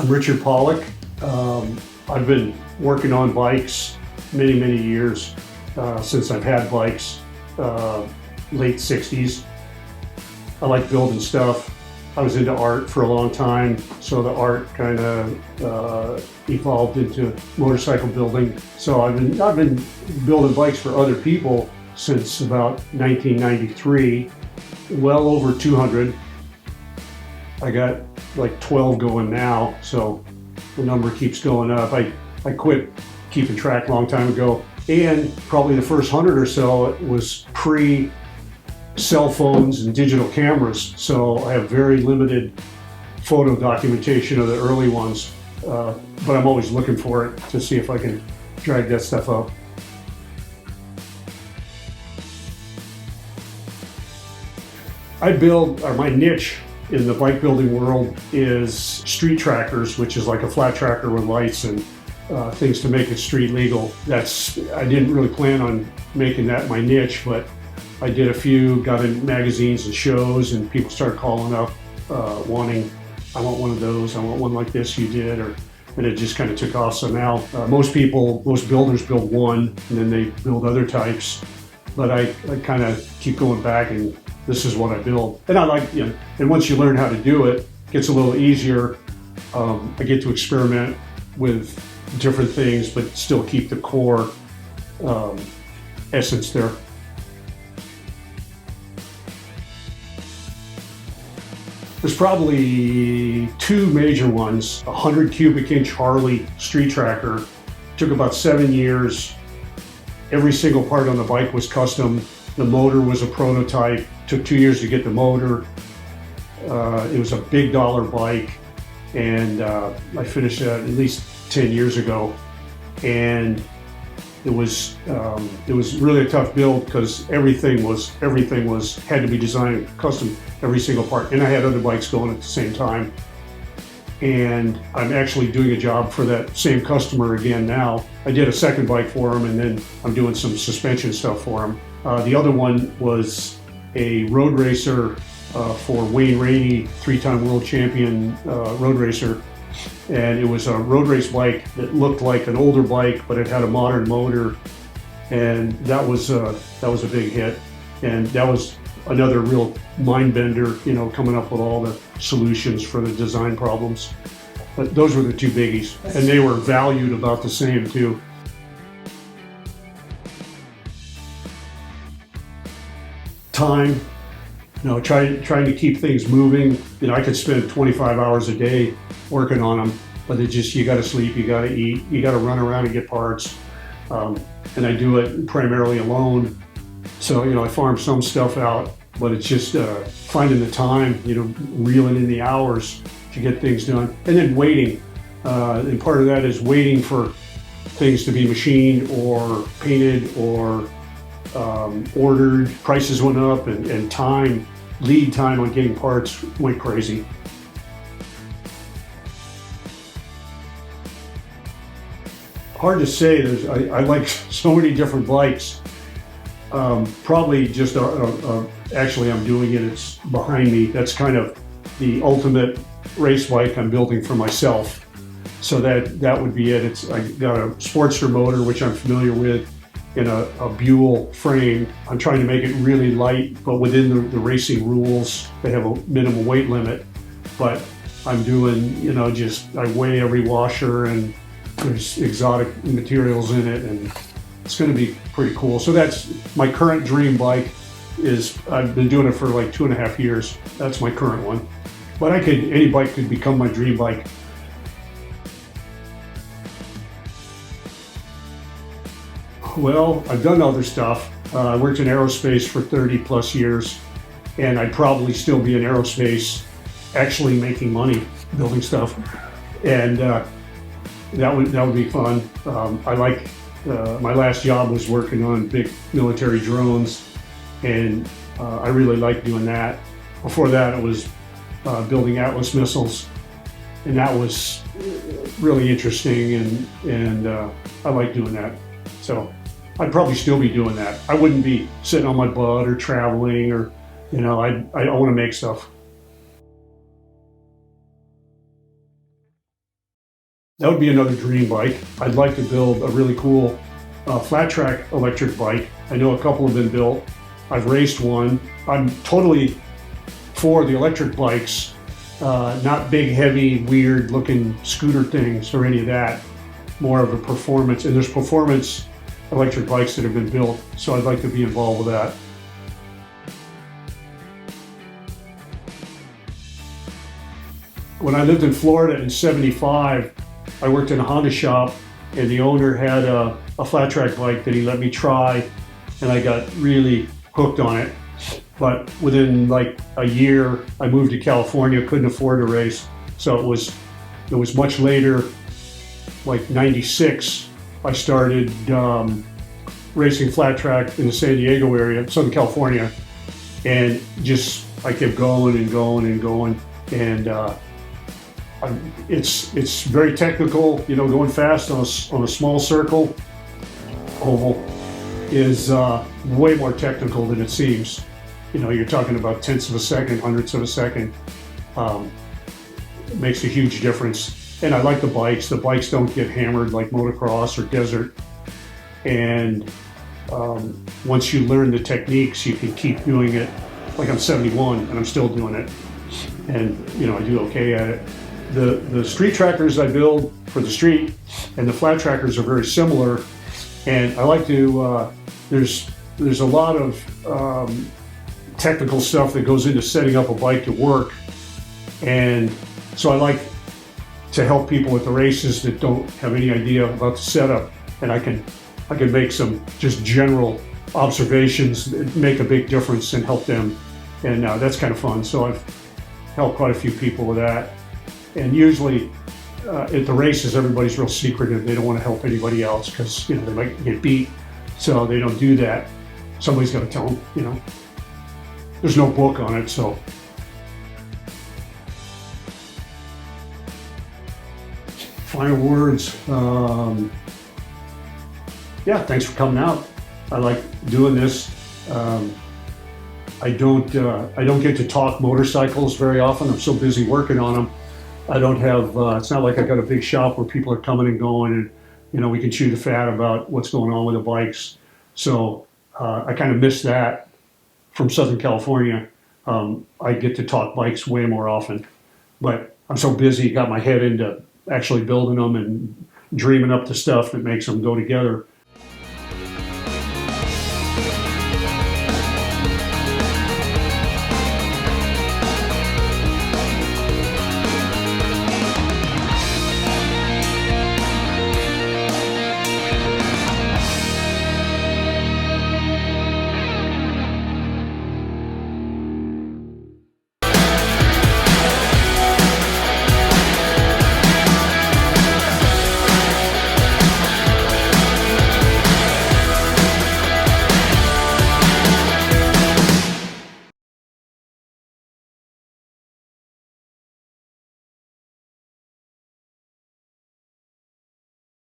I'm Richard Pollock. I've been working on bikes many years since I've had bikes, late 60s. I like building stuff. I was into art for a long time, so the art kind of evolved into motorcycle building. So I've been building bikes for other people since about 1993, well over 200. I got like 12 going now, so the number keeps going up. I quit keeping track a long time ago, and probably the first 100 or so was pre cell phones and digital cameras, so I have very limited photo documentation of the early ones, but I'm always looking for it to see if I can drag that stuff up. My niche in the bike building world is street trackers, which is like a flat tracker with lights and things to make it street legal. I didn't really plan on making that my niche, but I did a few, got in magazines and shows, and people started calling up wanting, I want one of those, I want one like this you did, and it just kind of took off. So now most builders build one, and then they build other types, but I kind of keep going back, and this is what I build. And I like, and once you learn how to do it, it gets a little easier. I get to experiment with different things, but still keep the core essence there. There's probably two major ones. A 100 cubic inch Harley street tracker. Took about 7 years. Every single part on the bike was custom. The motor was a prototype. Took 2 years to get the motor. It was a big dollar bike, and I finished it at least 10 years ago. And it was really a tough build because everything had to be designed custom, every single part. And I had other bikes going at the same time. And I'm actually doing a job for that same customer again now. I did a second bike for him, and then I'm doing some suspension stuff for him. The other one was a road racer for Wayne Rainey, three-time world champion road racer. And it was a road race bike that looked like an older bike, but it had a modern motor, and that was a big hit. And that was another real mind bender, coming up with all the solutions for the design problems. But those were the two biggies, and they were valued about the same too. Time, trying to keep things moving. I could spend 25 hours a day working on them, but you got to sleep, you got to eat, you got to run around and get parts. And I do it primarily alone. So, I farm some stuff out, but it's just finding the time, reeling in the hours to get things done. And then waiting. And part of that is waiting for things to be machined or painted or ordered. Prices went up, and lead time on getting parts went crazy. Hard to say. I like so many different bikes. Probably just actually I'm doing it. It's behind me. That's kind of the ultimate race bike I'm building for myself. So that would be it. I got a Sportster motor, which I'm familiar with, in a Buell frame. I'm trying to make it really light, but within the racing rules. They have a minimum weight limit, but I'm doing, I weigh every washer, and there's exotic materials in it, and it's going to be pretty cool. So that's my current dream bike. I've been doing it for like 2.5 years. That's my current one. But any bike could become my dream bike. Well, I've done other stuff. I worked in aerospace for 30 plus years, and I'd probably still be in aerospace actually making money building stuff. And that would be fun. I like my last job was working on big military drones, and I really like doing that. Before that, it was building Atlas missiles, and that was really interesting, and I like doing that. So I'd probably still be doing that. I wouldn't be sitting on my butt or traveling, or I want to make stuff. That would be another dream bike. I'd like to build a really cool flat track electric bike. I know a couple have been built. I've raced one. I'm totally for the electric bikes, not big, heavy, weird looking scooter things or any of that. More of a performance, and there's performance electric bikes that have been built, so I'd like to be involved with that. When I lived in Florida in '75, I worked in a Honda shop, and the owner had a flat track bike that he let me try, and I got really hooked on it. But within like a year, I moved to California, couldn't afford to race, so it was much later, like '96, I started racing flat track in the San Diego area, Southern California, and just I kept going and going and going, and it's very technical. You know, going fast on a small circle, oval, is way more technical than it seems. You know, you're talking about tenths of a second, hundredths of a second. It makes a huge difference. And I like the bikes. The bikes don't get hammered like motocross or desert. And once you learn the techniques, you can keep doing it. Like I'm 71 and I'm still doing it. And, you know, I do okay at it. The street trackers I build for the street and the flat trackers are very similar. And I like to, there's a lot of technical stuff that goes into setting up a bike to work. And so I like to help people with the races that don't have any idea about the setup. And I can make some just general observations that make a big difference and help them. And that's kind of fun. So I've helped quite a few people with that. And usually at the races, everybody's real secretive. They don't want to help anybody else because, you know, they might get beat. So they don't do that. Somebody's got to tell them, you know. There's no book on it, so. Final words. Yeah, thanks for coming out. I like doing this. I don't get to talk motorcycles very often. I'm so busy working on them. I don't have, it's not like I got a big shop where people are coming and going and, you know, we can chew the fat about what's going on with the bikes. So I kind of miss that from Southern California. I get to talk bikes way more often, but I'm so busy, got my head into actually building them and dreaming up the stuff that makes them go together.